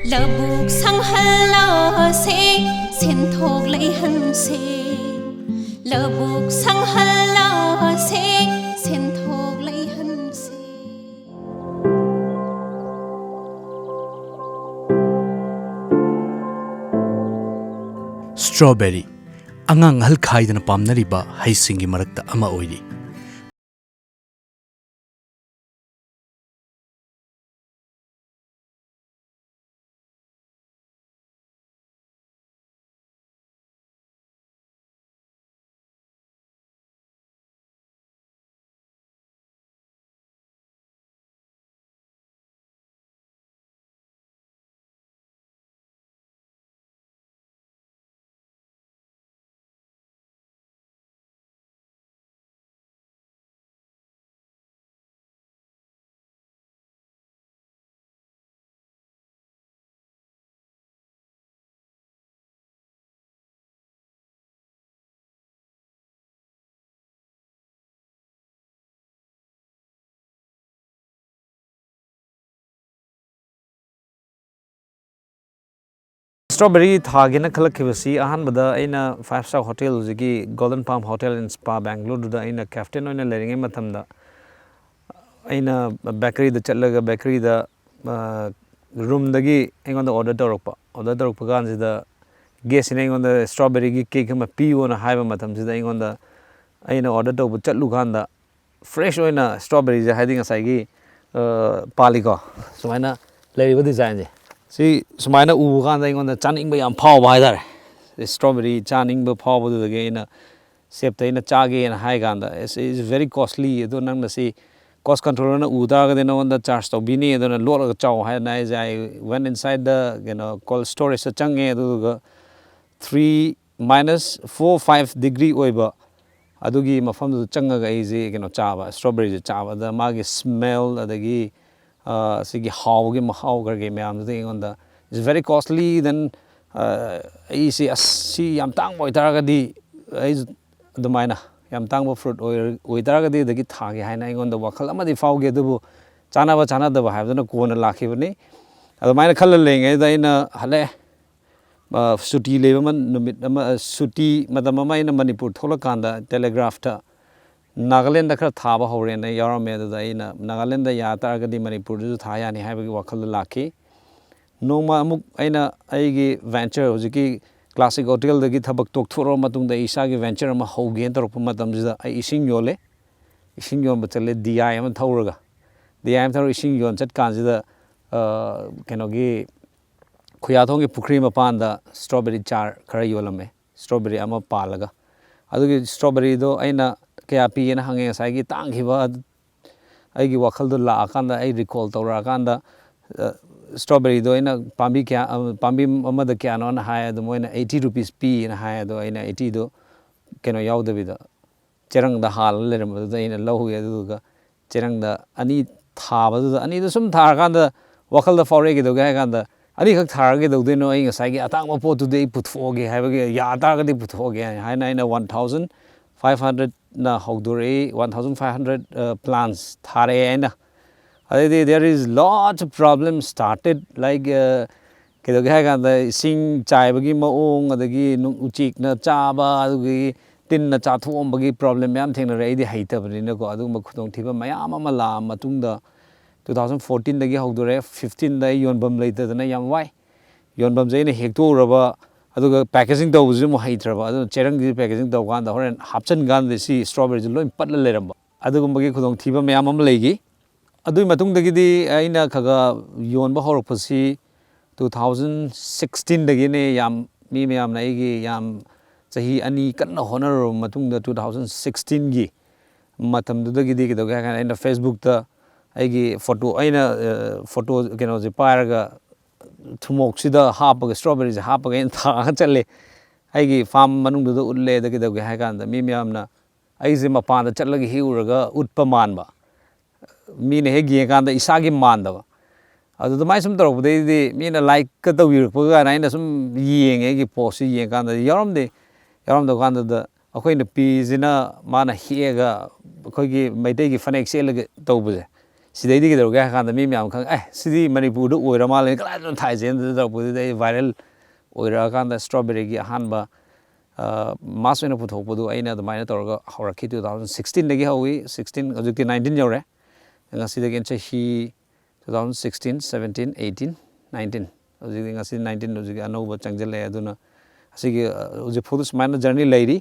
Labuk sang hala se sen thok lai han se Labuk sang hala se sen thok lai han se Strawberry angang halkhaidana pamnariba haisingi marakta ama oiri. Strawberry thagena khalakibasi ahanbada aina 5-star hotel jigi Golden Palm Hotel and Spa Bangalore da aina captain oina leringe mathamda aina bakery da chatlaga bakery da room dagi aingonda order torokpa ganjida guest ina aingonda strawberry gi cake ma piyo na haiba mathamsida aingonda aina order tobu chatlu ganda fresh oina strawberry ja haiding asai gi paliko sumaina leriba design je si sumaina ubu ganda aingonda chaningba yam phawba haidare strawberry chaningba phawba du ge ina septa ina chage ina hai ganda is very costly edo nang na si cost controller na uda ga dena on the charge to bini edo na lo ga chaw hai na is I went inside the cold storage change edo ga 3-4-5 degree oiba adugi mafam du changa ga is chaba strawberry chaba da magi smell adagi sigi how gi mahaw gar ge myam du on the is very costly then si yam tang boy taraga di is the mina yam tang bo fruit oi taraga di dagi thage haina on the wakhal amadi fawge dubu chana da ba habna ko na lakhibani adu mina khal lenge da ina hale suti leba man numit ama suti madam ama ina manipur tholakanda telegraph ta Nagaland da khar thaba hore na yarame da ina Nagaland da ya taraga di manipur ju thaya ni haibagi wakhal lakhi noma amuk aina aigi venture hojiki classic hotel dagi thabak tok thoro matung da isa gi venture ama hoge torop matam jida ai ising yole ising yon bachale di ama thauraga di am thor ising yon chat kan jida kenogi khuyathong gi pukhri ma panda strawberry char khara yolame strawberry ama palaga adugi strawberry do aina kya pi ena hange sai gi tang khiba aigi wakhal do la akanda ai recall tora akanda strawberry do ina pambi amada kya no na haya do moina 80 rupees pi na haya do ina 80 do keno yawda bida cherang da hal leram do ina lahu ya do ga cherang da ani thaba do ani do sum thar kanda wakhal da fore gi do ga kanda ani khak thar gi do de no ai ngasai gi atang ma po tu de putfoge haiba gi ya ta ga di putfoge haina ina 1500 na hogdore 1500 plants thare aina there is lots of problems started like kedo ga ga sing chai bagi maong adagi uchik na chaba adugi tin na cha thom bagi problem yam thengna rei di haita bani na ko adu ma khudong thiba mayam ama la matung da 2014 dagi hogdore 15 da yonbam leita na yam wai yonbam je ne hekto raba aduga packaging do ju mo haitraba adu cherang gi packaging do gan da horen hapchan gan de si strawberry loi patla leramba aduga bagi khudong thiba mayam am leigi adui matung dagi di aina khaga yon ba horok pasi 2016 dagi ne yam mi mayam na igi yam chahi ani kanna honor matung da 2016 gi matam du dagi di kido ga aina Facebook ta aigi photo aina photo keno je paraga thumok sida hapaga strawberry je hapaga in tha challe aigi farm manung du ulle dagi do ga kan da mi mayam na aise mapa da chatlagi hiuraga utpa manba Mina hegi kan da isagi mandaba adu mai sum torok de mina like ka to wir ko ga na sum yeng egi post yeng kan da yaram da kan da akoi na pi jina mana hiega akoi gi maitei gi fanek sel ga to bu ꯁꯤꯗꯩꯗꯤ ꯀꯩꯗꯧꯔꯒꯦ ꯍꯥꯏ ꯀꯥꯟꯗ ꯃꯤ ꯃꯌꯥꯝ ꯈꯪ ꯁꯤꯗꯤ ꯃꯅꯤꯄꯨꯔꯗ ꯑꯣꯏꯔ ꯃꯥꯜꯂꯦ ꯀꯗꯥꯏꯗꯅꯣ ꯊꯥꯏꯁꯦ ꯑꯗꯨ ꯇꯧꯔꯛꯄꯗꯨꯗ ꯑꯩ ꯚꯥꯏꯔꯦꯜ ꯑꯣꯏꯔꯛꯑꯀꯥꯟꯗ ꯁ꯭ꯇ꯭ꯔꯣꯕꯦꯔꯤꯒꯤ ꯑꯍꯥꯟꯕ ꯃꯥꯁ ꯑꯣꯏꯅ ꯄꯨꯊꯣꯛꯄꯗꯨ ꯑꯩꯅ ꯑꯗꯨꯃꯥꯏꯅ ꯇꯧꯔꯒ ꯍꯧꯔꯛꯈꯤ 2016ꯗꯒꯤ ꯍꯧꯏ 16 ꯍꯧꯖꯤꯛꯇꯤ 19 ꯌꯧꯔꯦ ꯉꯁꯤꯗꯒꯤ ꯆꯍꯤ 2016 17 18 19 ꯍꯧꯖꯤꯛꯇꯤ ꯉꯁꯤ 19 ꯍꯧꯖꯤꯛ ꯑꯅꯧꯕ ꯆꯪꯁꯤꯜꯂꯛꯑꯦ ꯑꯗꯨꯅ ꯑꯁꯤꯒꯤ ꯍꯧꯖꯤꯛꯐꯥꯎꯗ ꯁꯨꯃꯥꯏꯅ ꯖꯔꯅꯤ ꯂꯩꯔꯤ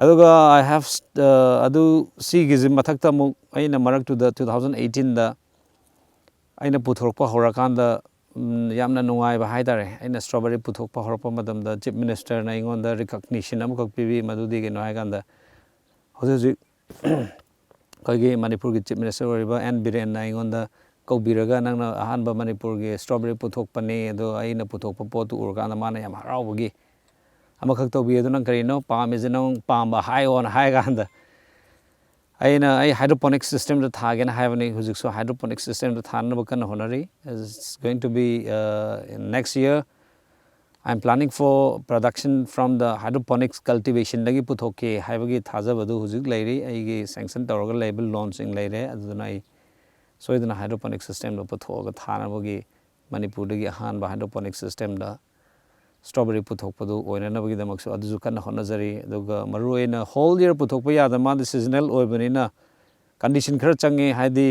ꯑꯗꯨꯒ ꯑꯥꯏ ꯍꯦꯚ ꯑꯗꯨ ꯁꯤꯒꯤꯁꯤ ꯃꯊꯛꯇ ꯑꯃꯨꯛ ꯑꯩꯅ ꯃꯔꯛꯇꯨꯗ 2018ꯗ ꯑꯩꯅ ꯄꯨꯊꯣꯔꯛꯄ ꯍꯧꯔꯀꯥꯟꯗ ꯌꯥꯝꯅ ꯅꯨꯡꯉꯥꯏꯕ ꯍꯥꯏꯇꯥꯔꯦ ꯑꯩꯅ ꯁ꯭ꯇ꯭ꯔꯣꯕꯦꯔꯤ ꯄꯨꯊꯣꯛꯄ ꯍꯧꯔꯛꯄ ꯃꯇꯝꯗ ꯆꯤꯞ ꯃꯤꯅꯤꯁꯇꯔꯅ ꯑꯩꯉꯣꯟꯗ ꯔꯤꯀꯛꯅꯤꯁꯟ ꯑꯃꯈꯛ ꯄꯤꯕꯤ ꯃꯗꯨꯗꯤ ꯀꯩꯅꯣ ꯍꯥꯏꯀꯥꯟꯗ ꯍꯧꯖꯤꯛ ꯑꯩꯈꯣꯏꯒꯤ ꯃꯅꯤꯄꯨꯔꯒꯤ ꯆꯤꯞ ꯃꯤꯅꯤꯁꯇꯔ ꯑꯣꯏꯔꯤꯕ ꯑꯦꯟ ꯕꯤꯔꯦꯟꯅ ꯑꯩꯉꯣꯟꯗ ꯀꯧꯕꯤꯔꯒ ꯅꯪꯅ ꯑꯍꯥꯟꯕ ꯃꯅꯤꯄꯨꯔꯒꯤ ꯁ꯭ꯇ꯭ꯔꯣꯕꯦꯔꯤ ꯄꯨꯊꯣꯛꯄꯅꯤ ꯑꯗꯣ ꯑꯩꯅ ꯄꯨꯊꯣꯛꯄ ꯄꯣꯠꯇꯨ ꯎꯔꯀꯥꯟꯗ ꯃꯥꯅ ꯌꯥꯝ ꯍꯔꯥꯎꯕꯒꯤ ꯑꯃꯈꯛ ꯇꯧꯕꯤ ꯑꯗꯨ ꯅꯪ ꯀꯔꯤꯅꯣ ꯄꯥꯝꯃꯤꯁꯦ ꯅꯪ ꯄꯥꯝꯕ ꯍꯥꯏꯌꯣꯅ ꯍꯥꯏ ꯀꯥꯟꯗ ꯑꯩ ꯍꯥꯏꯗ꯭रोꯄꯣनिꯛ ꯁꯤꯁꯇꯦꯝꯗ ꯊꯥꯒꯦꯅ ꯍꯥꯏꯕꯅꯤ ꯍꯧꯖꯤꯛꯁꯨ ꯍꯥꯏꯗ꯭रोꯄꯣनिꯛ ꯁꯤꯁꯇꯦꯝꯗ ꯊꯥꯅꯕ ꯀꯟꯅ ꯍꯣꯠꯅꯔꯤ It's going to be next year I'm planning for production from the hydroponics cultivation-dagi puthokke haibagi thajabadu hujik leiri aigi sanction tawraga leba launching leire aduna ai soidana hydroponic system do puthoga thanabagi manipur dagi ahanba hydroponic system da strawberry puthokpadu oinanabagi damaksu aduju kanna honajari aduga maruina whole year puthokpa yada ma seasonal oibanina condition khara change haidi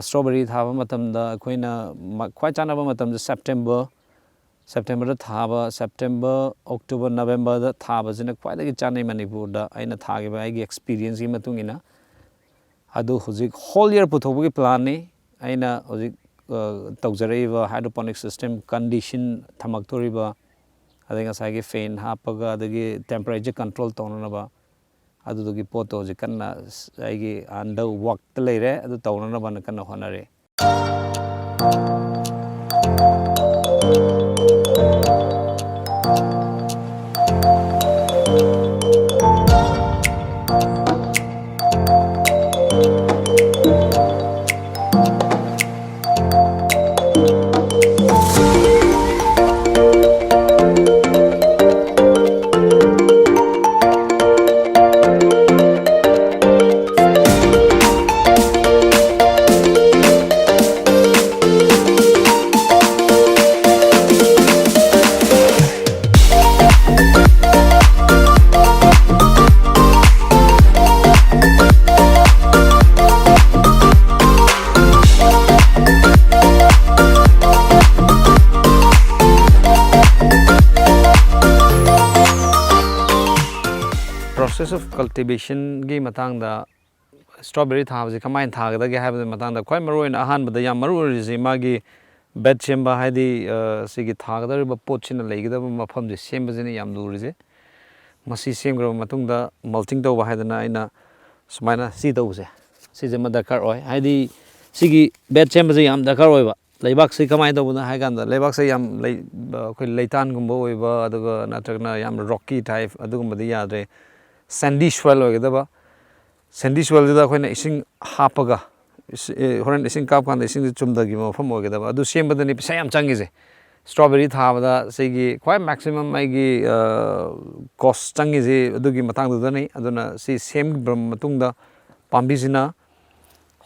strawberry thaba matamda akoina khwai chanaba matamda September da thaba September October November da thaba jina khwaidagi chanai manipur da aina thagiba aigi experience gi matungina adu hujik whole year puthokbagi plan ni aina hujik tawjaraiba hydroponic system condition thamaktoriba adinga sagi fan hapaga adagi temperature control tonanaba adugi poto hujik kanna aigi under work ta leire adu tonanaba na kanna honare process of cultivation gi matangda strawberry thabase kamain thagadage haibada matangda khoi maroina ahanbada yam marurisi magi bed chemba haidi sigi thagadariba potchina leigidaba mafam je sembajene yam lurise masi semgraba matungda mulching tawba haidana aina sumaina si tawse si je madakar oi haidi sigi bed chembaje yam dakar oiba leibak se kamai tawbuna haiganda leibak se yam khoi leitan gumba oiba aduga natragna yam rocky type adugumba yadre sandy soil oigedaba sandy soil da khoina ising hapaga horan ising kap kan ising chumdagi mafam oigedaba adu sembadani pisa yam changise strawberry thabada sigi khwai maximum aigi cost changise adugi matangda nei aduna si sem matungda pambi sina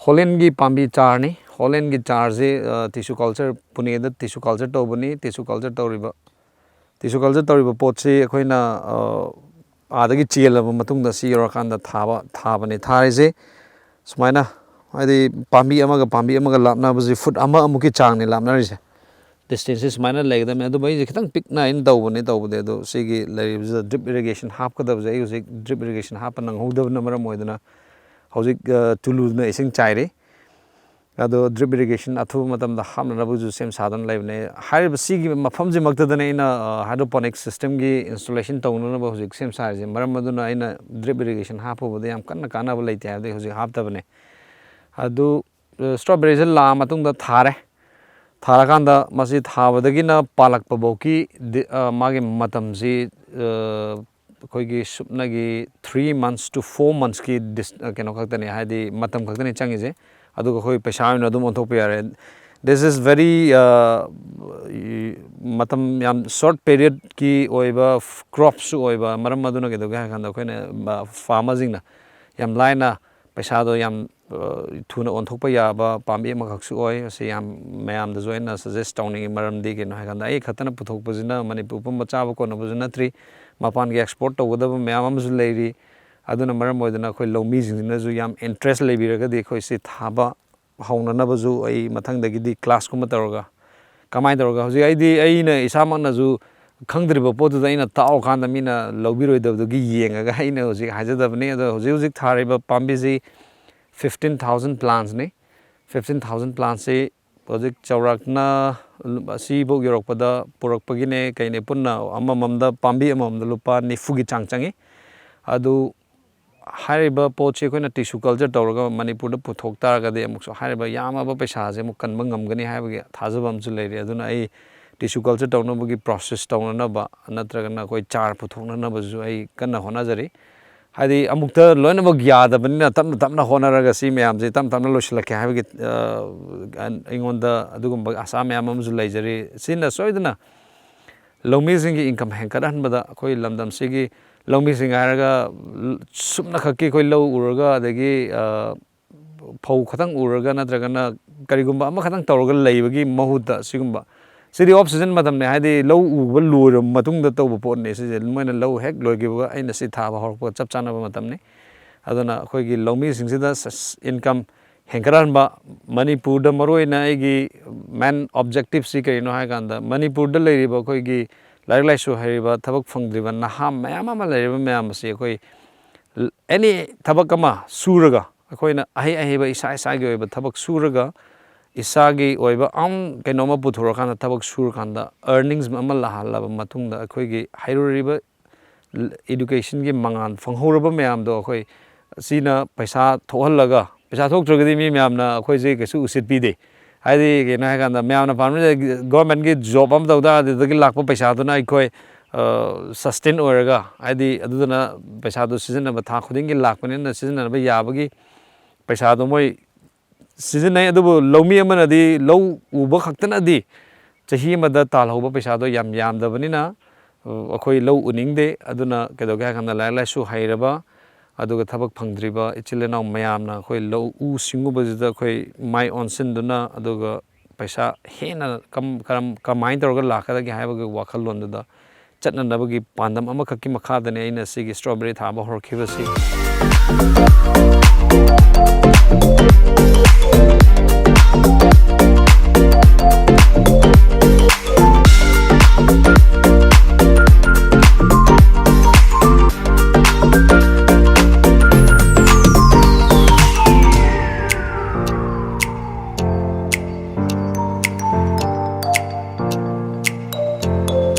holland gi pambi charni holland gi charge tissue culture pune da tissue culture tobani tissue culture tawriba potse khoina adagi chelaba matungda si yorakanda thabane tharise sumaina hadi pambi amaga lapnabaji foot ama amuki changni lapnarise distance sumaina legdam adu bai khitang pikna in tawbane adu sigi leribja drip irrigation hapkadabje hujik drip irrigation hapanang hodabna maram oidana hujik tuluna ising chaire ado drip irrigation athu matamda hamnabuju sem sadan leibne harib sigi mafamji maktadana ina hydroponic system gi installation tawnana ba hujik sem sarje maram aduna ina drip irrigation hapobode yam kanna kana ba leite ade hujik haptabane adu strawberries la matungda thara kanda masi thabadagina palakpa boki magi matamji koigi supnagi 3 months to 4 months ki keno khaktani haidi matam khaktani changise aduga khoi paisa na adum onthok yare this is very matam yam short period ki oiba crops oiba maram aduna ke doga khanda khoina farmers na yam laina paisa do yam ꯊꯨꯅ ꯑꯣꯟꯊꯣꯛꯄ ꯌꯥꯕ ꯄꯥꯝꯕꯤ ꯑꯃꯈꯛꯁꯨ ꯑꯣꯏ ꯃꯁꯤ ꯌꯥꯝ ꯃꯌꯥꯝꯗꯁꯨ ꯑꯩꯅ ꯁꯖꯦꯁ ꯇꯧꯅꯤꯡꯉꯤ ꯃꯔꯝꯗꯤ ꯀꯩꯅꯣ ꯍꯥꯏꯀꯥꯟꯗ ꯑꯩ ꯈꯛꯇꯅ ꯄꯨꯊꯣꯛꯄꯁꯤꯅ ꯃꯅꯤꯄꯨꯔ ꯄꯨꯝꯕ ꯆꯥꯕ ꯀꯣꯟꯅꯕꯁꯨ ꯅꯠꯇ꯭ꯔꯤ ꯃꯄꯥꯟꯒꯤ ꯑꯦꯛꯁꯄꯣꯔꯠ ꯇꯧꯒꯗꯕ ꯃꯌꯥꯝ ꯑꯃꯁꯨ ꯂꯩꯔꯤ ꯑꯗꯨꯅ ꯃꯔꯝ ꯑꯣꯏꯗꯨꯅ ꯑꯩꯈꯣꯏ ꯂꯧꯃꯤꯁꯤꯡꯁꯤꯅꯁꯨ ꯌꯥꯝ ꯏꯟꯇꯔꯦꯁ ꯂꯩꯕꯤꯔꯒꯗꯤ ꯑꯩꯈꯣꯏ ꯁꯤ ꯊꯥꯕ ꯍꯧꯅꯅꯕꯁꯨ ꯑꯩ ꯃꯊꯪꯗꯒꯤꯗꯤ ꯀ꯭ꯂꯥꯁꯀꯨꯝꯕ ꯇꯧꯔꯒ ꯀꯃꯥꯏꯅ ꯇꯧꯔꯒ ꯍꯧꯖꯤꯛ ꯑꯩꯅ ꯏꯁꯥꯃꯛꯅꯁꯨ ꯈꯪꯗ꯭ꯔꯤꯕ ꯄꯣꯠꯇꯨꯗ ꯑꯩꯅ ꯇꯥꯛꯑꯀꯥꯟꯗ ꯃꯤꯅ ꯂꯧꯕꯤꯔꯣꯏꯗꯕꯗꯨꯒꯤ ꯌꯦꯡꯉꯒ ꯑꯩꯅ ꯍꯧꯖꯤꯛ ꯍꯥꯏꯖꯗꯕꯅꯤ ꯑꯗꯣ ꯍꯧꯖꯤꯛ ꯊꯥꯔꯤꯕ ꯄꯥꯝꯕꯤꯁꯤ 15,000 ꯄ꯭ꯂꯥꯟꯁꯅꯤ 15,000 ꯄ꯭ꯂꯥꯟꯁꯤ ꯍꯧꯖꯤꯛ ꯆꯥꯎꯔꯥꯛꯅ ꯑꯁꯤꯐꯥꯎ ꯌꯧꯔꯛꯄꯗ ꯄꯨꯔꯛꯄꯒꯤꯅꯦ ꯀꯩꯅꯦ ꯄꯨꯟꯅ ꯑꯃꯃꯝꯗ ꯄꯥꯝꯕꯤ ꯑꯃꯃꯝꯗ ꯂꯨꯄꯥ 90ꯒꯤ ꯆꯥꯡ ꯆꯪꯉꯤ ꯑꯗꯨ ꯍꯥꯏꯔꯤꯕ ꯄꯣꯠꯁꯤ ꯑꯩꯈꯣꯏꯅ ꯇꯤꯁꯨ ꯀꯜꯆꯔ ꯇꯧꯔꯒ ꯃꯅꯤꯄꯨꯔꯗ ꯄꯨꯊꯣꯛ ꯇꯥꯔꯒꯗꯤ ꯑꯃꯨꯛꯁꯨ ꯍꯥꯏꯔꯤꯕ ꯌꯥꯝꯃꯕ ꯄꯩꯁꯥꯁꯦ ꯑꯃꯨꯛ ꯀꯟꯕ ꯉꯝꯒꯅꯤ ꯍꯥꯏꯕꯒꯤ ꯊꯥꯖꯕ ꯑꯃꯁꯨ ꯂꯩꯔꯤ ꯑꯗꯨꯅ ꯑꯩ ꯇꯤꯁꯨ ꯀꯜꯆꯔ ꯇꯧꯅꯕꯒꯤ ꯄ꯭ꯔꯣꯁꯦꯁ ꯇꯧꯅꯅꯕ ꯅꯠꯇ꯭ꯔꯒꯅ ꯑꯩꯈꯣꯏ ꯆꯥꯔ ꯄꯨꯊꯣꯛꯅꯅꯕꯁꯨ ꯑꯩ ꯀꯟꯅ ꯍꯣꯠꯅꯖꯔꯤ ꯍꯥꯏꯗꯤ ꯑꯃꯨꯛꯇ ꯂꯣꯏꯅꯃꯛ ꯌꯥꯗꯕꯅꯤꯅ ꯇꯞꯅ ꯇꯞꯅ ꯍꯣꯠꯅꯔꯒ ꯁꯤ ꯃꯌꯥꯝꯁꯦ ꯇꯞꯅ ꯇꯞꯅ ꯂꯣꯏꯁꯤꯜꯂꯛꯀꯦ ꯍꯥꯏꯕꯒꯤ ꯑꯩꯉꯣꯟꯗ ꯑꯗꯨꯒꯨꯝꯕ ꯑꯁꯥ ꯃꯌꯥꯝ ꯑꯃꯁꯨ ꯂꯩꯖꯔꯤ ꯁꯤꯅ ꯁꯣꯏꯗꯅ ꯂꯧꯃꯤꯁꯤꯡꯒꯤ ꯏꯟꯀꯝ ꯍꯦꯟꯒꯠꯍꯟꯕꯗ ꯑꯩꯈꯣꯏ ꯂꯝꯗꯝꯁꯤꯒꯤ ꯂꯧꯃꯤꯁꯤꯡ ꯍꯥꯏꯔꯒ ꯁꯨꯞꯅꯈꯛꯀꯤ ꯑꯩꯈꯣꯏ ꯂꯧ ꯎꯔꯒ ꯑꯗꯒꯤ ꯐꯧ ꯈꯛꯇꯪ ꯎꯔꯒ ꯅꯠꯇ꯭ꯔꯒꯅ ꯀꯔꯤꯒꯨꯝꯕ ꯑꯃꯈꯛꯇꯪ ꯇꯧꯔꯒ ꯂꯩꯕꯒꯤ ꯃꯍꯨꯠꯇ ꯁꯤꯒꯨꯝꯕ ꯁꯤꯗꯤ ꯑꯣꯐ ꯁꯤꯖꯟ ꯃꯇꯝꯅꯦ ꯍꯥꯏꯗꯤ ꯂꯧ ꯎꯕ ꯂꯣꯏꯔꯕ ꯃꯇꯨꯡꯗ ꯇꯧꯕ ꯄꯣꯠꯅꯤ ꯁꯤꯁꯦ ꯃꯣꯏꯅ ꯂꯧ ꯍꯦꯛ ꯂꯣꯏꯈꯤꯕꯒ ꯑꯩꯅ ꯁꯤ ꯊꯥꯕ ꯍꯧꯔꯛꯄꯒ ꯆꯞ ꯆꯥꯅꯕ ꯃꯇꯝꯅꯤ ꯑꯗꯨꯅ ꯑꯩꯈꯣꯏꯒꯤ ꯂꯧꯃꯤꯁꯤꯡꯁꯤꯗ ꯏꯟꯀꯝ ꯍꯦꯟꯒꯠꯍꯟꯕ ꯃꯅꯤꯄꯨꯔꯗ ꯃꯔꯨꯑꯣꯏꯅ ꯑꯩꯒꯤ ꯃꯦꯟ ꯑꯣꯕꯖꯦꯛꯇꯤꯞꯁꯤ ꯀꯔꯤꯅꯣ ꯍꯥꯏꯀꯥꯟꯗ ꯃꯅꯤꯄꯨꯔꯗ ꯂꯩꯔꯤꯕ ꯑꯩꯈꯣꯏꯒꯤ ꯂꯥꯏꯔꯤꯛ ꯂꯥꯏꯁꯨ ꯍꯩꯔꯤꯕ ꯊꯕꯛ ꯐꯪꯗ꯭ꯔꯤꯕ ꯅꯍꯥ ꯃꯌꯥꯝ ꯑꯃ ꯂꯩꯔꯤꯕ ꯃꯌꯥꯝ ꯑꯁꯤ ꯑꯩꯈꯣꯏ ꯑꯦꯅꯤ ꯊꯕꯛ ꯑꯃ ꯁꯨꯔꯒ ꯑꯩꯈꯣꯏꯅ ꯑꯍꯩꯕ ꯏꯁꯥꯒꯤ ꯑꯣꯏꯕ ꯊꯕꯛ ꯁꯨꯔꯒ ꯏꯁꯥꯒꯤ ꯑꯣꯏꯕ ꯀꯩꯅꯣꯝꯃ ꯄꯨꯊꯣꯔꯀꯥꯟꯗ ꯊꯕꯛ ꯁꯨꯔꯀꯥꯟꯗ ꯑꯔꯅꯤꯡꯁ ꯑꯃ ꯂꯥꯛꯍꯜꯂꯕ ꯃꯇꯨꯡꯗ ꯑꯩꯈꯣꯏꯒꯤ ꯍꯩꯔꯨꯔꯤꯕ ꯏꯗꯨꯀꯦꯁꯟꯒꯤ ꯃꯉꯥꯜ ꯐꯪꯍꯧꯔꯕ ꯃꯌꯥꯝꯗꯣ ꯑꯩꯈꯣꯏ ꯁꯤꯅ ꯄꯩꯁꯥ ꯊꯣꯛꯍꯜꯂꯒ ꯄꯩꯁꯥ ꯊꯣꯛꯇ꯭ꯔꯒꯗꯤ ꯃꯤ ꯃꯌꯥꯝꯅ ꯑꯩꯈꯣꯏꯁꯦ ꯀꯩꯁꯨ ꯎꯁꯤꯠꯄꯤꯗꯦ ꯍꯥꯏꯗꯤ ꯀꯩꯅꯣ ꯍꯥꯏꯀꯥꯟꯗ ꯃꯌꯥꯝꯅ ꯄꯥꯝꯅꯔꯤꯁꯦ ꯒꯣꯔꯃꯦꯟꯒꯤ ꯖꯣꯕ ꯑꯃ ꯇꯧ ꯇꯥꯔꯗꯤ ꯑꯗꯨꯗꯒꯤ ꯂꯥꯛꯄ ꯄꯩꯁꯥꯗꯨꯅ ꯑꯩꯈꯣꯏ ꯁꯁꯇꯦꯟ ꯑꯣꯏꯔꯒ ꯍꯥꯏꯗꯤ ꯑꯗꯨꯗꯨꯅ ꯄꯩꯁꯥꯗꯣ ꯁꯤꯖꯤꯟꯅꯕ ꯊꯥ ꯈꯨꯗꯤꯡꯒꯤ ꯂꯥꯛꯄꯅꯤꯅ ꯁꯤꯖꯤꯟꯅꯕ ꯌꯥꯕꯒꯤ ꯄꯩꯁꯥꯗꯣ ꯃꯣꯏ ꯁꯤꯖꯤꯟꯅꯩ ꯑꯗꯨꯕꯨ ꯂꯧꯃꯤ ꯑꯃꯅꯗꯤ ꯂꯧ ꯎꯕ ꯈꯛꯇꯅꯗꯤ ꯆꯍꯤ ꯑꯃꯗ ꯇꯥꯜꯍꯧꯕ ꯄꯩꯁꯥꯗꯣ ꯌꯥꯝꯗꯕꯅꯤꯅ ꯑꯩꯈꯣꯏ ꯂꯧ ꯎꯅꯤꯡꯗꯦ ꯑꯗꯨꯅ ꯀꯩꯗꯧꯒꯦ ꯍꯥꯏ ꯀꯥꯟꯗ ꯂꯥꯏꯔꯤꯛ ꯂꯥꯏꯁꯨ ꯍꯩꯔꯕ ꯑꯗꯨꯒ ꯊꯕꯛ ꯐꯪꯗ꯭ꯔꯤꯕ ꯏꯆꯤꯜ ꯏꯅꯥꯎ ꯃꯌꯥꯝꯅ ꯑꯩꯈꯣꯏ ꯂꯧꯎ ꯁꯤꯡꯎꯕꯁꯤꯗ ꯑꯩꯈꯣꯏ ꯃꯥꯏ ꯑꯣꯟꯁꯤꯟꯗꯨꯅ ꯑꯗꯨꯒ ꯄꯩꯁꯥ ꯍꯦꯟꯅ ꯀꯃꯥꯏꯅ ꯇꯧꯔꯒ ꯂꯥꯛꯀꯗꯒꯦ ꯍꯥꯏꯕꯒꯤ ꯋꯥꯈꯜꯂꯣꯟꯗꯨꯗ ꯆꯠꯅꯅꯕꯒꯤ ꯄꯥꯟꯗꯝ ꯑꯃꯈꯛꯀꯤ ꯃꯈꯥꯗꯅꯤ ꯑꯩꯅ ꯁꯤꯒꯤ ꯏꯁꯇ꯭ꯔꯣꯕꯦꯔꯤ ꯊꯥꯕ ꯍꯧꯔꯛꯈꯤꯕꯁꯤ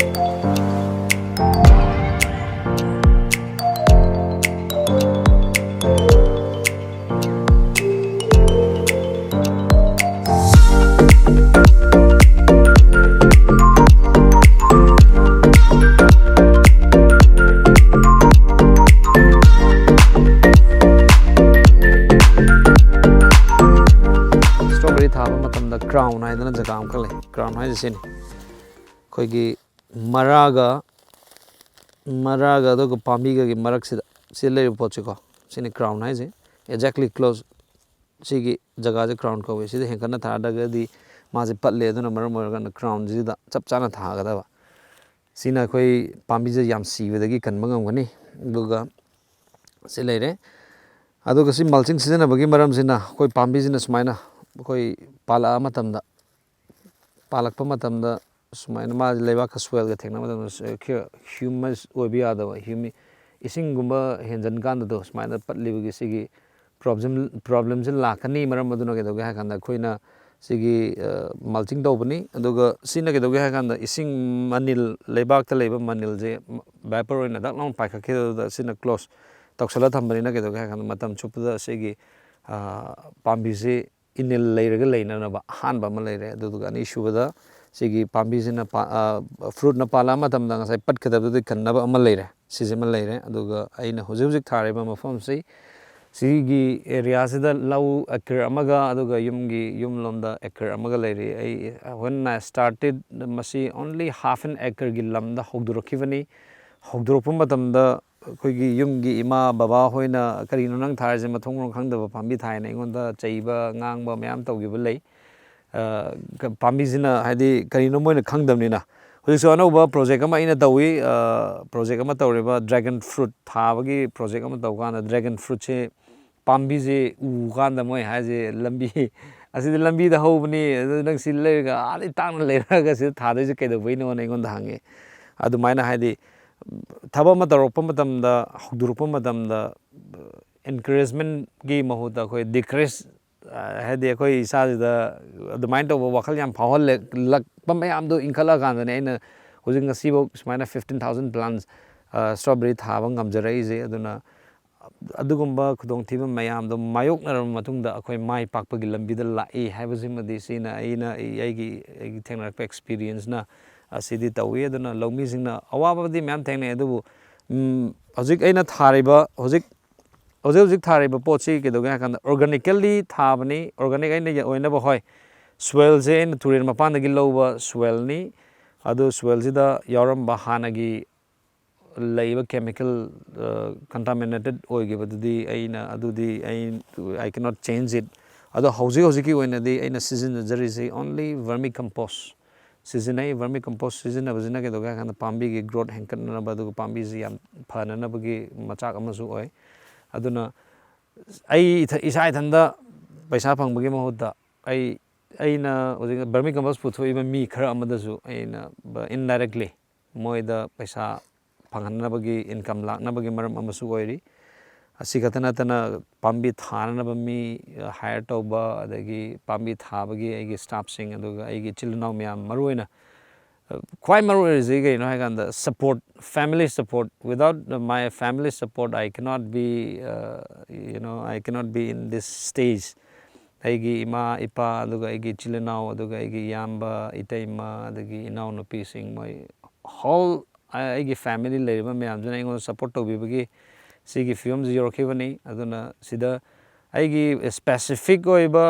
ꯊꯥꯕ ꯃꯇꯝꯗ ꯀ꯭ꯔꯥꯎꯟ ꯍꯥꯏꯗꯅ ꯖꯒꯥ ꯑꯃꯈꯛ ꯂꯩ ꯀ꯭ꯔꯥꯎꯟ ꯍꯥꯏꯁꯦ ꯁꯤꯅꯤ ꯑꯩꯈꯣꯏꯒꯤ ꯃꯔꯥꯒ ꯑꯗꯨꯒ ꯄꯥꯝꯕꯤꯒꯒꯤ ꯃꯔꯛꯁꯤꯗ ꯁꯤ ꯂꯩꯔꯤꯕ ꯄꯣꯠꯁꯤꯀꯣ ꯁꯤꯅꯤ ꯀ꯭ꯔꯥꯎꯟ ꯍꯥꯏꯁꯦ ꯑꯦꯛꯖꯦꯛꯂꯤ ꯀ꯭ꯂꯣꯖ ꯁꯤꯒꯤ ꯖꯒꯥꯁꯦ ꯀ꯭ꯔꯥꯎꯟ ꯀꯧꯏ ꯁꯤꯗ ꯍꯦꯟꯀꯠꯅ ꯊꯥꯔꯒꯗꯤ ꯃꯥꯁꯦ ꯄꯠꯂꯦ ꯑꯗꯨꯅ ꯃꯔꯝ ꯑꯣꯏꯔꯀꯥꯟꯗ ꯀ꯭ꯔꯥꯎꯟꯁꯤꯗ ꯆꯞ ꯆꯥꯅ ꯊꯥꯒꯗꯕ ꯁꯤꯅ ꯑꯩꯈꯣꯏ ꯄꯥꯝꯕꯤꯁꯦ ꯌꯥꯝ ꯁꯤꯕꯗꯒꯤ ꯀꯟꯕ ꯉꯝꯒꯅꯤ ꯑꯗꯨꯒ ꯁꯤ ꯂꯩꯔꯦ ꯑꯗꯨꯒ ꯁꯤ ꯃꯜꯆꯤꯡ ꯁꯤꯖꯤꯟꯅꯕꯒꯤ ꯃꯔꯝꯁꯤꯅ ꯑꯩꯈꯣꯏ ꯄꯥꯝꯕꯤꯁꯤꯅ ꯁꯨꯃꯥꯏꯅ ꯑꯩꯈꯣꯏ ꯄꯥꯜꯂꯛꯄ ꯃꯇꯝꯗ ꯁꯨꯃꯥꯏꯅ ꯃꯥꯁꯦ ꯂꯩꯕꯥꯛꯀ ꯁꯣꯏꯜꯒ ꯊꯦꯡꯅꯕ ꯃꯇꯝꯗ ꯍ꯭ꯌꯨꯃꯁ ꯑꯣꯏꯕ ꯌꯥꯗꯕ ꯏꯁꯤꯡꯒꯨꯝꯕ ꯍꯦꯟꯖꯟ ꯀꯥꯟꯗꯗꯣ ꯁꯨꯃꯥꯏꯅ ꯄꯠꯂꯤꯕꯒꯤ ꯁꯤꯒꯤ ꯄ꯭ꯔꯣꯕ꯭ꯂꯦꯝꯁꯤ ꯂꯥꯛꯀꯅꯤ ꯃꯔꯝ ꯑꯗꯨꯅ ꯀꯩꯗꯧꯒꯦ ꯍꯥꯏ ꯀꯥꯟꯗ ꯑꯩꯈꯣꯏꯅ ꯁꯤꯒꯤ ꯃꯜꯆꯤꯡ ꯇꯧꯕꯅꯤ ꯑꯗꯨꯒ ꯁꯤꯅ ꯀꯩꯗꯧꯒꯦ ꯍꯥꯏ ꯀꯥꯟꯗ ꯏꯁꯤꯡ ꯃꯅꯤꯜ ꯂꯩꯕꯥꯛꯇ ꯂꯩꯕ ꯃꯅꯤꯜꯁꯦ ꯚꯦꯄꯔ ꯑꯣꯏꯅ ꯗꯛ ꯂꯥꯎꯅ ꯄꯥꯏꯈꯠꯈꯤꯕꯗꯨꯗ ꯁꯤꯅ ꯀ꯭ꯂꯣꯁ ꯇꯧꯁꯜꯂ ꯊꯝꯕꯅꯤꯅ ꯀꯩꯗꯧꯒꯦ ꯍꯥꯏ ꯀꯥꯟꯗ ꯃꯇꯝ ꯆꯨꯞꯄꯗ ꯁꯤꯒꯤ ꯄꯥꯝꯕꯤꯁꯤ ꯏꯅꯤꯜ ꯂꯩꯔꯒ ꯂꯩꯅꯅꯕ ꯑꯍꯥꯟꯕ ꯑꯃ ꯂꯩꯔꯦ ꯑꯗꯨꯗꯨꯒ ꯑꯅꯤꯁꯨꯕꯗ ꯁꯤꯒꯤ ꯄꯥꯝꯕꯤꯁꯤꯅ ꯐ꯭ꯔꯨꯠꯅ ꯄꯥꯜꯂꯛꯑ ꯃꯇꯝꯗ ꯉꯁꯥꯏ ꯄꯠꯀꯗꯕꯗꯨꯗꯤ ꯀꯟꯅꯕ ꯑꯃ ꯂꯩꯔꯦ ꯁꯤꯁꯦ ꯑꯃ ꯂꯩꯔꯦ ꯑꯗꯨꯒ ꯑꯩꯅ ꯍꯧꯖꯤꯛ ꯊꯥꯔꯤꯕ ꯃꯐꯝꯁꯤ ꯁꯤꯒꯤ ꯑꯦꯔꯤꯌꯥꯁꯤꯗ ꯂꯧ ꯑꯦꯀꯔ ꯑꯃꯒ ꯑꯗꯨꯒ ꯌꯨꯝꯂꯣꯝꯗ ꯑꯦꯀꯔ ꯑꯃꯒ ꯂꯩꯔꯤ ꯑꯩ ꯋꯦꯟ ꯑꯥꯏ ꯁ꯭ꯇꯥꯔꯇꯦഡ് ꯃꯁꯤ ꯑꯣꯟꯂꯤ ½ ꯑꯦꯟ ꯑꯦꯀꯔꯒꯤ ꯂꯝꯗ ꯍꯧꯗꯣꯔꯛꯈꯤꯕꯅꯤ ꯍꯧꯗꯣꯔꯛꯄ ꯃꯇꯝꯗ ꯑꯩꯈꯣꯏꯒꯤ ꯌꯨꯝꯒꯤ ꯏꯃꯥ ꯕꯕꯥ ꯍꯣꯏꯅ ꯀꯔꯤꯅꯣ ꯅꯪ ꯊꯥꯔꯤꯁꯦ ꯃꯊꯣꯡ ꯃꯔꯝ ꯈꯪꯗꯕ ꯄꯥꯝꯕꯤ ꯊꯥꯏꯅ ꯑꯩꯉꯣꯟꯗ ꯆꯩꯕ ꯉꯥꯡꯕ ꯃꯌꯥꯝ ꯇꯧꯈꯤꯕ ꯂꯩ ꯄꯥꯝꯕꯤꯁꯤꯅ ꯍꯥꯏꯗꯤ ꯀꯔꯤꯅꯣ ꯃꯣꯏꯅ ꯈꯪꯗꯕꯅꯤꯅ ꯍꯧꯖꯤꯛꯁꯨ ꯑꯅꯧꯕ ꯄ꯭ꯔꯣꯖꯦꯛ ꯑꯃ ꯑꯩꯅ ꯇꯧꯏ ꯄ꯭ꯔꯣꯖꯦꯛ ꯑꯃ ꯇꯧꯔꯤꯕ ꯗ꯭ꯔꯦꯒꯟ ꯐ꯭ꯔꯨꯠ ꯊꯥꯕꯒꯤ ꯄ꯭ꯔꯣꯖꯦꯛ ꯑꯃ ꯇꯧꯀꯥꯟꯗ ꯗ꯭ꯔꯦꯒꯟ ꯐ꯭ꯔꯨꯠꯁꯦ ꯄꯥꯝꯕꯤꯁꯦ ꯎꯀꯥꯟꯗ ꯃꯣꯏ ꯍꯥꯏꯁꯦ ꯂꯝꯕꯤ ꯑꯁꯤꯗ ꯂꯝꯕꯤꯗ ꯍꯧꯕꯅꯤ ꯑꯗꯨ ꯅꯪ ꯁꯤ ꯂꯩꯔꯒ ꯑꯥꯗꯩ ꯇꯥꯡꯅ ꯂꯩꯔꯒ ꯁꯤꯗ ꯊꯥꯗꯣꯏꯁꯦ ꯀꯩꯗꯧꯕꯩꯅꯣꯅ ꯑꯩꯉꯣꯟꯗ ꯍꯪꯉꯦ ꯑꯗꯨꯃꯥꯏꯅ ꯍꯥꯏꯗꯤ ꯊꯕꯛ ꯑꯃ ꯇꯧꯔꯛꯄ ꯃꯇꯝꯗ ꯍꯧꯗꯣꯔꯛꯄ ꯃꯇꯝꯗ ꯑꯦꯟꯀꯔꯦꯖꯃꯦꯟꯒꯤ ꯃꯍꯨꯠꯇ ꯑꯩꯈꯣꯏ ꯗꯤꯀꯔꯦꯖ ꯍꯥꯏꯗꯤ ꯑꯩꯈꯣꯏ ꯏꯁꯥꯁꯤꯗ ꯑꯗꯨꯃꯥꯏꯅ ꯇꯧꯕ ꯋꯥꯈꯜ ꯌꯥꯝ ꯐꯥꯎꯍꯜꯂꯛꯄ ꯃꯌꯥꯝꯗꯣ ꯏꯟꯈꯠꯂꯀꯥꯟꯗꯅꯦ ꯑꯩꯅ ꯍꯧꯖꯤꯛ ꯉꯁꯤꯐꯥꯎ ꯁꯨꯃꯥꯏꯅ 15,000 plants ꯁ꯭ꯇ꯭ꯔꯣꯕꯦꯔꯤ ꯊꯥꯕ ꯉꯝꯖꯔꯛꯏꯁꯦ ꯑꯗꯨꯅ ꯑꯗꯨꯒꯨꯝꯕ ꯈꯨꯗꯣꯡꯊꯤꯕ ꯃꯌꯥꯝꯗꯣ ꯃꯥꯌꯣꯛꯅꯔꯕ ꯃꯇꯨꯡꯗ ꯑꯩꯈꯣꯏ ꯃꯥꯏ ꯄꯥꯛꯄꯒꯤ ꯂꯝꯕꯤꯗ ꯂꯥꯛꯏ ꯍꯥꯏꯕꯁꯤꯃꯗꯤ ꯁꯤꯅ ꯑꯩꯒꯤ ꯊꯦꯡꯅꯔꯛꯄ ꯑꯦꯛꯁꯄꯤꯔꯤꯌꯦꯟꯁꯅ ꯑꯁꯤꯗꯤ ꯇꯧꯏ ꯑꯗꯨꯅ ꯂꯧꯃꯤꯁꯤꯡꯅ ꯑꯋꯥꯕꯗꯤ ꯃꯌꯥꯝ ꯊꯦꯡꯅꯩ ꯑꯗꯨꯕꯨ ꯍꯧꯖꯤꯛ ꯑꯩꯅ ꯊꯥꯔꯤꯕ ꯍꯧꯖꯤꯛ ꯊꯥꯔꯤꯕ ꯄꯣꯠꯁꯤ ꯀꯩꯗꯧꯒꯦ ꯍꯥꯏ ꯀꯥꯟꯗ ꯑꯣꯔꯒꯥꯅꯤꯀꯦꯜꯂꯤ ꯊꯥꯕꯅꯤ ꯑꯣꯔꯒꯥꯅꯤꯛ ꯑꯩꯅ ꯑꯣꯏꯅꯕ ꯍꯣꯏ ꯁꯣꯏꯜꯁꯦ ꯑꯩꯅ ꯇꯨꯔꯦꯜ ꯃꯄꯥꯟꯗꯒꯤ ꯂꯧꯕ ꯁꯣꯏꯜꯅꯤ ꯑꯗꯨ ꯁꯣꯏꯜꯁꯤꯗ ꯌꯥꯎꯔꯝꯕ ꯍꯥꯟꯅꯒꯤ ꯂꯩꯕ ꯀꯦꯃꯤꯀꯦꯜ ꯀꯟꯇꯥꯃꯤꯅꯦꯇꯦꯠ ꯑꯣꯏꯈꯤꯕꯗꯨꯗꯤ ꯑꯩ ꯀꯦꯅꯣꯠ ꯆꯦꯟꯖ ꯏꯠ ꯑꯗꯣ ꯍꯧꯖꯤꯛꯀꯤ ꯑꯣꯏꯅꯗꯤ ꯑꯩꯅ ꯁꯤꯖꯤꯟꯅꯖꯔꯤꯁꯤ ꯑꯣꯟꯂꯤ ꯚꯔꯃꯤ ꯀꯝꯄꯣꯁ ꯁꯤꯖꯤꯟꯅꯩ ꯚꯔꯃꯤ ꯀꯝꯄꯣꯁ ꯁꯤꯖꯤꯟꯅꯕꯁꯤꯅ ꯀꯩꯗꯧꯒꯦ ꯍꯥꯏ ꯀꯥꯟꯗ ꯄꯥꯝꯕꯤꯒꯤ ꯒ꯭ꯔꯣꯠ ꯍꯦꯟꯒꯠꯅꯅꯕ ꯑꯗꯨꯒ ꯄꯥꯝꯕꯤꯁꯤ ꯌꯥꯝ ꯐꯅꯅꯕꯒꯤ ꯃꯆꯥꯛ ꯑꯃꯁꯨ ꯑꯣꯏ ꯑꯗꯨꯅ ꯑꯩ ꯏꯁꯥ ꯏꯊꯟꯗ ꯄꯩꯁꯥ ꯐꯪꯕꯒꯤ ꯃꯍꯨꯠꯇ ꯑꯩꯅ ꯍꯧꯖꯤꯛ ꯚꯔꯃꯤ ꯀꯝꯄꯣꯁ ꯄꯨꯊꯣꯛꯏꯕ ꯃꯤ ꯈꯔ ꯑꯃꯗꯁꯨ ꯑꯩꯅ ꯏꯟꯗꯥꯏꯔꯦꯛꯂꯤ ꯃꯣꯏꯗ ꯄꯩꯁꯥ ꯐꯪꯍꯟꯅꯕꯒꯤ ꯏꯟꯀꯝ ꯂꯥꯛꯅꯕꯒꯤ ꯃꯔꯝ ꯑꯃꯁꯨ ꯑꯣꯏꯔꯤ ꯑꯁꯤ ꯈꯛꯇ ꯅꯠꯇꯅ ꯄꯥꯝꯕꯤ ꯊꯥꯅꯅꯕ ꯃꯤ ꯍꯥꯌꯔ ꯇꯧꯕ ꯑꯗꯒꯤ ꯄꯥꯝꯕꯤ ꯊꯥꯕꯒꯤ ꯑꯩꯒꯤ ꯁ꯭ꯇꯥꯐꯁꯤꯡ ꯑꯗꯨꯒ ꯑꯩꯒꯤ ꯏꯆꯤꯜ ꯏꯅꯥꯎ ꯃꯌꯥꯝ ꯃꯔꯨꯑꯣꯏꯅ ꯈ꯭ꯋꯥꯏ ꯃꯔꯨ ꯑꯣꯏꯔꯤꯁꯤ ꯀꯩꯅꯣ ꯍꯥꯏ ꯀꯥꯟꯗ support family support without my family support I cannot be in this stage ꯑꯩꯒꯤ ꯏꯃꯥ ꯏꯄꯥ ꯑꯗꯨꯒ ꯑꯩꯒꯤ ꯏꯆꯤꯜ ꯏꯅꯥꯎ ꯑꯗꯨꯒ ꯑꯩꯒꯤ ꯏꯌꯥꯝꯕ ꯏꯇꯩꯃ ꯑꯗꯒꯤ ꯏꯅꯥꯎꯅꯨꯄꯤꯁꯤꯡ ꯃꯣꯏ ꯍꯣꯜ ꯑꯩꯒꯤ ꯐꯦꯃꯤꯂꯤ ꯂꯩꯔꯤꯕ ꯃꯌꯥꯝꯁꯤꯅ ꯑꯩꯉꯣꯟꯗ ꯁꯞꯄꯣꯔꯠ ꯇꯧꯕꯤꯕꯒꯤ ꯁꯤꯒꯤ ꯐꯤꯕꯝꯁꯤ ꯌꯧꯔꯛꯈꯤꯕꯅꯤ ꯑꯗꯨꯅ ꯁꯤꯗ ꯑꯩꯒꯤ ꯁ꯭ꯄꯦꯁꯤꯐꯤꯛ ꯑꯣꯏꯕ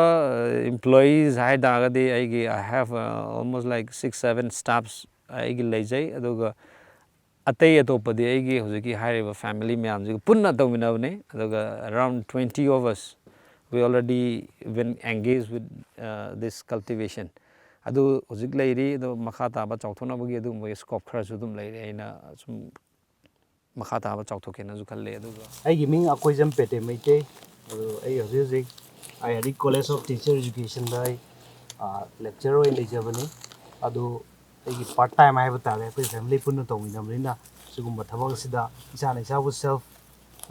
ꯏꯝꯄ꯭ꯂꯣꯌꯤꯁ ꯍꯥꯏ ꯇꯥꯔꯒꯗꯤ ꯑꯩꯒꯤ ꯑꯥꯏ ꯍꯦꯚ ꯑꯣꯜꯃꯣꯁ ꯂꯥꯏꯛ 6-7 ꯁ꯭ꯇꯥꯐꯁ ꯑꯩꯒꯤ ꯂꯩꯖꯩ ꯑꯗꯨꯒ ꯑꯇꯩ ꯑꯇꯣꯞꯄꯗꯤ ꯑꯩꯒꯤ ꯍꯧꯖꯤꯛꯀꯤ ꯍꯥꯏꯔꯤꯕ ꯐꯦꯃꯤꯂꯤ ꯃꯌꯥꯝꯁꯤꯒ ꯄꯨꯟꯅ ꯇꯧꯃꯤꯟꯅꯕꯅꯤ ꯑꯗꯨꯒ around 20 of us we already been engaged with this cultivation ꯑꯗꯨ ꯍꯧꯖꯤꯛ ꯂꯩꯔꯤ ꯑꯗꯨ ꯃꯈꯥ ꯇꯥꯕ ꯆꯥꯎꯊꯣꯛꯅꯕꯒꯤ ꯑꯗꯨꯒꯨꯝꯕꯒꯤ ꯁ꯭ꯀꯣꯞ ꯈꯔꯁꯨ ꯑꯗꯨꯝ ꯂꯩꯔꯤ ꯑꯩꯅ ꯁꯨꯝ ꯃꯈꯥ ꯇꯥꯕ ꯆꯥꯎꯊꯣꯛꯀꯦꯅꯁꯨ ꯈꯜꯂꯦ ꯑꯗꯨꯒ ꯑꯩꯒꯤ ꯃꯤꯡ ꯑꯀꯣꯏꯖꯝ ꯄꯦꯇꯦ ꯃꯩꯇꯩ ꯑꯗꯨ ꯑꯩ ꯍꯧꯖꯤꯛ ꯑꯥꯏ ꯀꯣꯂꯦꯖ ꯑꯣꯐ ꯇꯤꯆꯔ ꯏꯖꯨꯀꯦꯁꯟꯗ ꯑꯩ ꯂꯦꯛꯆꯔ ꯑꯣꯏꯅ ꯂꯩꯖꯕꯅꯤ ꯑꯗꯨ ꯑꯩꯒꯤ ꯄꯥꯔꯠ ꯇꯥꯏꯝ ꯍꯥꯏꯕ ꯇꯥꯔꯦ ꯑꯩꯈꯣꯏ ꯐꯦꯃꯤꯂꯤ ꯄꯨꯟꯅ ꯇꯧꯃꯤꯟꯅꯕꯅꯤꯅ ꯁꯤꯒꯨꯝꯕ ꯊꯕꯛ ꯑꯁꯤꯗ ꯏꯁꯥꯅ ꯏꯁꯥꯕꯨ ꯁꯦꯜꯐ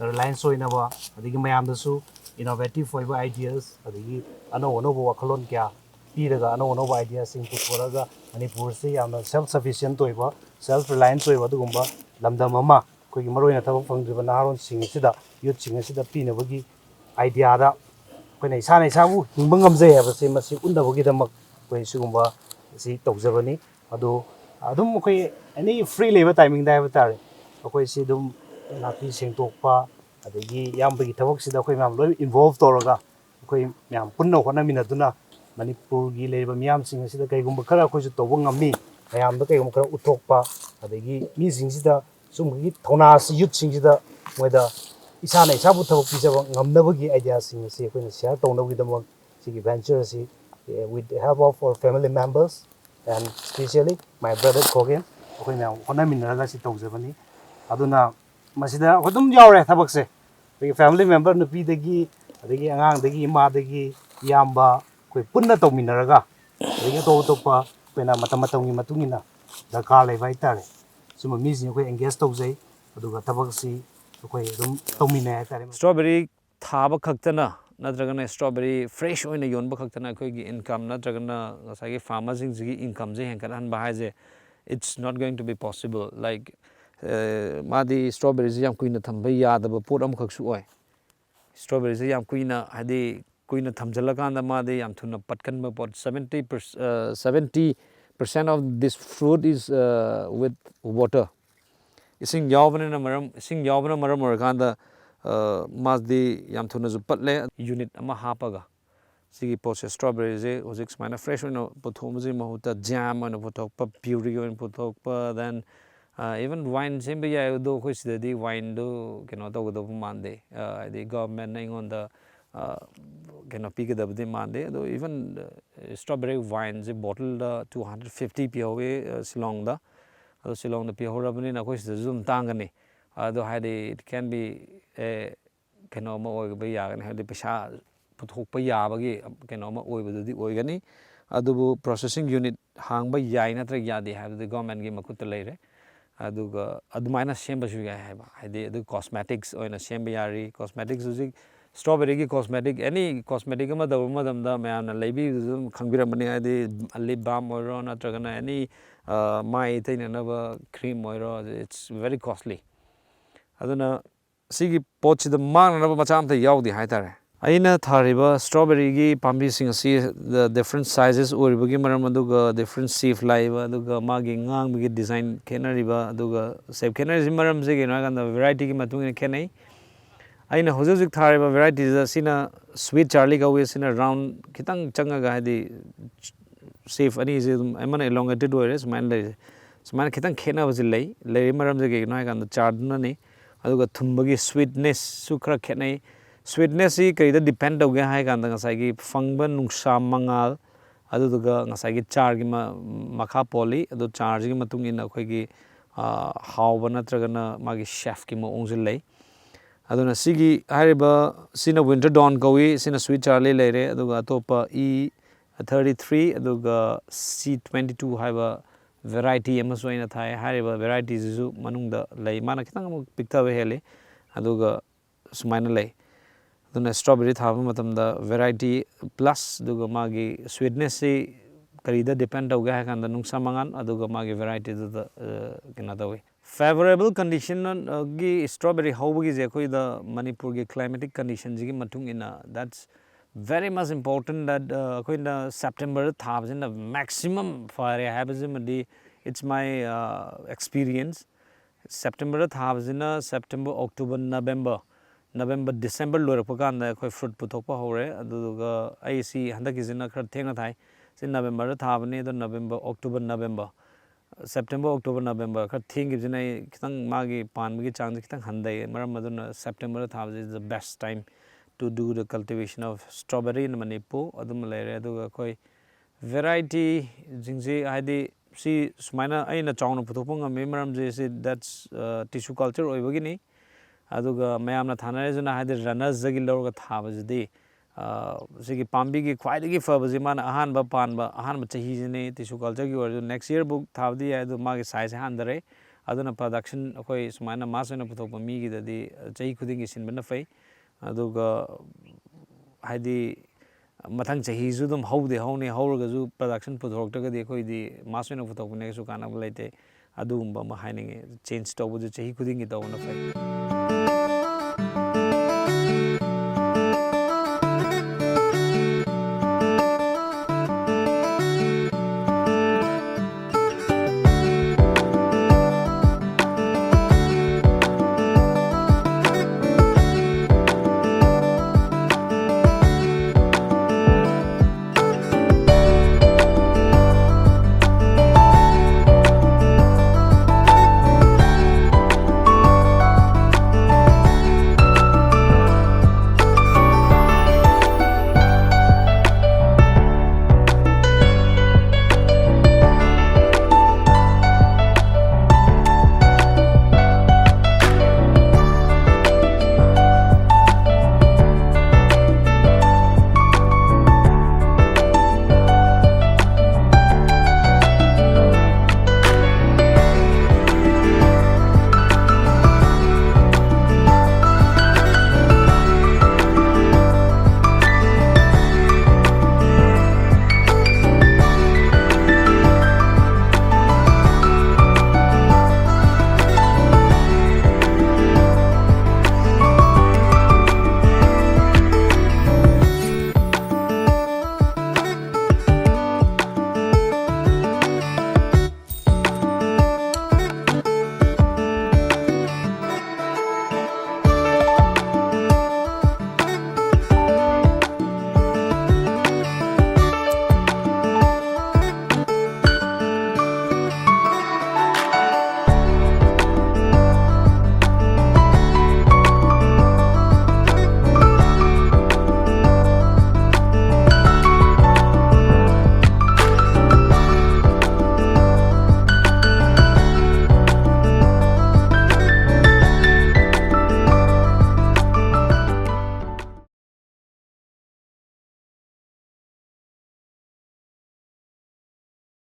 ꯔꯤꯂꯥꯏꯟꯁ ꯑꯣꯏꯅꯕ ꯑꯗꯒꯤ ꯃꯌꯥꯝꯗꯁꯨ ꯏꯅꯣꯚꯦꯇꯤꯞ ꯑꯣꯏꯕ ꯑꯥꯏꯗꯤꯌꯥꯁ ꯑꯗꯒꯤ ꯑꯅꯧ ꯑꯅꯧꯕ ꯋꯥꯈꯜꯂꯣꯟ ꯀꯌꯥ ꯄꯤꯔꯒ ꯑꯅꯧ ꯑꯅꯧꯕ ꯑꯥꯏꯗꯤꯌꯥꯁꯤꯡ ꯄꯨꯊꯣꯔꯒ ꯃꯅꯤꯄꯨꯔꯁꯤ ꯌꯥꯝꯅ ꯁꯦꯜꯐ ꯁꯐꯤꯁꯤꯌꯦꯟꯠ ꯑꯣꯏꯕ ꯁꯦꯜꯐ ꯔꯤꯂꯥꯏꯟꯁ ꯑꯣꯏꯕ ꯑꯗꯨꯒꯨꯝꯕ ꯂꯝꯗꯝ ꯑꯃ ꯑꯩꯈꯣꯏꯒꯤ ꯃꯔꯨꯑꯣꯏꯅ ꯊꯕꯛ ꯐꯪꯗ꯭ꯔꯤꯕ ꯅꯍꯥꯔꯣꯟꯁꯤꯡ ꯑꯁꯤꯗ ꯌꯨꯠꯁꯤꯡ ꯑꯁꯤꯗ ꯄꯤꯅꯕꯒꯤ ꯑꯥꯏꯗꯤꯌꯥꯗ ꯑꯩꯈꯣꯏꯅ ꯏꯁꯥꯅ ꯏꯁꯥꯕꯨ ꯍꯤꯡꯕ ꯉꯝꯖꯩ ꯍꯥꯏꯕꯁꯤ ꯃꯁꯤ ꯎꯠꯅꯕꯒꯤꯗꯃꯛ ꯑꯩꯈꯣই ꯁꯤꯒꯨꯝꯕ ꯑꯁꯤ ꯇꯧꯖꯕꯅꯤ ꯑꯗꯣ ꯑꯗꯨꯝ ꯑꯩꯈꯣꯏ ꯑꯦꯅꯤ ꯐ꯭ꯔꯤ ꯂꯩꯕ ꯇꯥꯏꯃꯤꯡꯗ ꯍꯥꯏꯕ ꯇꯥꯔꯦ ꯑꯩꯈꯣꯏꯁꯤ ꯑꯗꯨꯝ ꯅꯥꯄꯤ ꯁꯦꯡꯗꯣꯛꯄ ꯑꯗꯒꯤ ꯏꯌꯥꯝꯕꯒꯤ ꯊꯕꯛꯁꯤꯗ ꯑꯩꯈꯣꯏ ꯃꯌꯥꯝ ꯂꯣꯏ ꯏꯟꯚꯣꯜቭ ꯇꯧꯔꯒ ꯑꯩꯈꯣꯏ ꯃꯌꯥꯝ ꯄꯨꯟꯅ ꯍꯣꯠꯅꯃꯤꯟꯅꯗꯨꯅ ꯃꯅꯤꯄꯨꯔꯒꯤ ꯂꯩꯔꯤꯕ ꯃꯤꯌꯥꯝꯁꯤꯡ ꯑꯁꯤꯗ ꯀꯩꯒꯨꯝꯕ ꯈꯔ ꯑꯩꯈꯣꯏꯁꯨ ꯇꯧꯕ ꯉꯝꯃꯤ ꯃꯌꯥꯝꯗ ꯀꯩꯒꯨꯝꯕ ꯈꯔ ꯎꯠꯊꯣꯛꯄ ꯑꯗꯒꯤ ꯃꯤꯁꯤꯡꯁꯤꯗ ꯁꯨꯝꯕꯒꯤ ꯊꯧꯅꯥ ꯑꯁꯤ ꯌꯨꯠꯁꯤꯡꯁꯤꯗ ꯃꯣꯏꯗ ꯏꯁꯥꯅ ꯏꯁꯥꯕꯨ ꯊꯕꯛ ꯄꯤꯖꯕ ꯉꯝꯅꯕꯒꯤ ꯑꯥꯏꯗꯤꯌꯥꯁꯤꯡ ꯑꯁꯤ ꯑꯩꯈꯣꯏꯅ ꯁꯤꯌꯔ ꯇꯧꯅꯕꯒꯤꯗꯃꯛ ꯁꯤꯒꯤ ꯚꯦꯟꯆꯔ ꯑꯁꯤ with the help of our family members and specially my brother ꯈꯣꯒꯦꯟ ꯑꯩꯈꯣꯏ ꯃꯌꯥꯝ ꯍꯣꯠꯅꯃꯤꯟꯅꯔꯒ ꯁꯤ ꯇꯧꯖꯕꯅꯤ ꯑꯗꯨꯅ ꯃꯁꯤꯗ ꯑꯩꯈꯣꯏ ꯑꯗꯨꯝ ꯌꯥꯎꯔꯦ ꯊꯕꯛꯁꯦ ꯑꯩꯈꯣꯏꯒꯤ ꯐꯦꯃꯤꯂꯤ ꯃꯦꯝꯕꯔ ꯅꯨꯄꯤꯗꯒꯤ ꯑꯗꯒꯤ ꯑꯉꯥꯡꯗꯒꯤ ꯏꯃꯥꯗꯒꯤ ꯏꯌꯥꯝꯕ ꯑꯩꯈꯣꯏ ꯄꯨꯟꯅ ꯇꯧꯃꯤꯟꯅꯔꯒ ꯑꯗꯒꯤ ꯑꯇꯣꯞ ꯑꯇꯣꯞꯄ ꯑꯩꯈꯣꯏꯅ ꯃꯇꯝꯒꯤ ꯃꯇꯨꯡ ꯏꯟꯅ ꯗꯔꯀꯥꯔ ꯂꯩꯕ ꯍꯥꯏꯇꯥꯔꯦ ꯁꯨꯝꯕ ꯃꯤꯁꯤꯡ ꯑꯩꯈꯣꯏ ꯑꯦꯡꯒꯦꯖ ꯇꯧꯖꯩ ꯑꯗꯨꯒ ꯊꯕꯛꯁꯤ ꯑꯩꯈꯣꯏ ꯑꯗꯨꯝ ꯇꯧꯃꯤꯟꯅꯩ ꯍꯥꯏꯇꯥꯔꯦ ꯁ꯭ꯇ꯭ꯔꯣꯕꯦꯔꯤ ꯊꯥꯕ ꯈꯛꯇꯅ ꯅꯠꯇ꯭ꯔꯒꯅ ꯁ꯭ꯇ꯭ꯔꯣꯕꯦꯔꯤ ꯐ꯭ꯔꯦꯁ ꯑꯣꯏꯅ ꯌꯣꯟꯕ ꯈꯛꯇꯅ ꯑꯩꯈꯣꯏꯒꯤ ꯏꯟꯀꯝ ꯅꯠꯇ꯭ꯔꯒꯅ ꯉꯁꯥꯏꯒꯤ ꯐꯥꯔꯃꯔꯁꯤꯡꯁꯤꯒꯤ ꯏꯟꯀꯝꯁꯦ ꯍꯦꯟꯒꯠꯍꯟꯕ ꯍꯥꯏꯁꯦ it's not going to be possible like ꯃꯥꯗꯤ ꯁ꯭ꯇ꯭ꯔꯣꯕꯦꯔꯤꯁꯤ ꯌꯥꯝ ꯀꯨꯏꯅ ꯊꯝꯕ ꯌꯥꯗꯕ ꯄꯣꯠ ꯑꯃꯈꯛꯁꯨ ꯑꯣꯏ ꯁ꯭ꯇ꯭ꯔꯣꯕꯦꯔꯤꯁꯤ ꯌꯥꯝ ꯀꯨꯏꯅ ꯍꯥꯏꯗꯤ ꯀꯨꯏꯅ ꯊꯝꯖꯤꯜꯂꯀꯥꯟꯗ ꯃꯥꯗꯤ ꯌꯥꯝ ꯊꯨꯅ ꯄꯠꯀꯟꯕ ꯄꯣꯠ 70% of this fruit is with water ꯏꯁꯤꯡ ꯌꯥꯎꯕꯅ ꯃꯔꯝ ꯑꯣꯏꯔꯀꯥꯟꯗ ꯃꯥꯗꯤ ꯌꯥꯝ ꯊꯨꯅꯁꯨ ꯄꯠꯂꯦ ꯌꯨꯅꯤꯠ ꯑꯃ ꯍꯥꯞꯄꯒ ꯁꯤꯒꯤ ꯄꯣꯠꯁꯦ ꯁ꯭ꯇ꯭ꯔꯣꯕꯦꯔꯤꯁꯦ ꯍꯧꯖꯤꯛ ꯁꯨꯃꯥꯏꯅ ꯐ꯭ꯔꯦꯁ ꯑꯣꯏꯅ ꯄꯨꯊꯣꯛꯄꯁꯤꯒꯤ ꯃꯍꯨꯠꯇ ꯖꯦꯝ ꯑꯣꯏꯅ ꯄꯨꯊꯣꯛꯄ ꯄ꯭ꯌꯨꯔꯤ ꯑꯣꯏꯅ ꯄꯨꯊꯣꯛꯄ then even wine same ya do ko sidadi wine do keno to go mande the government on the keno pick the mande do even strawberry wine the bottle 250 POA Shillong da Shillong the PO rabani na ko zoom tangani do had it can be keno mo ba ya gan hadi pesa puthok pa ya ba gi keno mo oi ba di oi gani adubu processing unit hang ba yai na tra ya de have the government gi makut leire aduga adumaina semba su ga hai ba hadi adu cosmetics oina semba yari cosmetics uji strawberry gi cosmetic any cosmetic ma da ma na lebi khangbira mani hadi lip balm or na tra gana any mai taina na ba cream or it's very costly aduna sigi poch the mang na ba macham ta yaw di hai tare aina thariba strawberry gi pambi sing si the different sizes or bagi maram aduga different shape laiba aduga magi ngang gi design kenariba aduga shape kenari maram se gi na kan variety gi matung ne kenai aina hojik thariba varieties sina sweet charlie ga we sina round kitang changa ga hadi shape ani is amana elongated or is man lai man kitang khena ba lai lai maram se gi na kan chard na ni aduga thumbagi sweetness su khara khenai sweetness is depend on the function nungsa mangal aduga ngasai char gi makha poli adu charge gi matung in akhoi gi how banatragana magi chef ki mo ongjil lei aduna sigi hariba sina winter dawn gawi sina sweet charlie leire aduga topa E33 aduga C22 haiba variety emaso ina thai hariba varieties ju manungda lei mana kitang pikta we hele aduga sumaina lei aduna strawberry thaba matam da variety plus aduga magi sweetness se karida depend hoga kan da nungsa mangan aduga magi variety da kina da we favorable condition gi strawberry hobgi je koi da manipur gi climatic conditions gi matung ina that's very much important that koi da September thabs in the maximum fire habizimadi it's my experience September thabs in September October November December loirpa kan da koi fruit puthokpa hore aduga ai si handa ki jina khar thengna thai sin November thabani do November October November September October November khar theng gi jina kitang magi pan gi chang kitang handai maram aduna September thabs is the best time to do the cultivation of strawberry in Manipur adum lere aduga koi variety jingji hadi si sumaina aina chawna puthokpa ngam maram je si that's tissue culture oibagi ni aduga mayamna thanare juna hadi runners jagi lorga thabajdi sigi pambi gi khwaidagi fabaji mana ahan ba pan ba ahan ba chahi jine tissue culture gi or next year book thabdi adu magi size handare aduna production akoi sumaina mas na puthokpa mi gi dadi chahi khuding gi sinbana fai aduga hadi mathang chahi ju dum haude hauni hauraga ju production puthokta ga akoi di mas na puthokpa ne su kana laite adum ba ma haining change to bu chahi khuding gi to na fai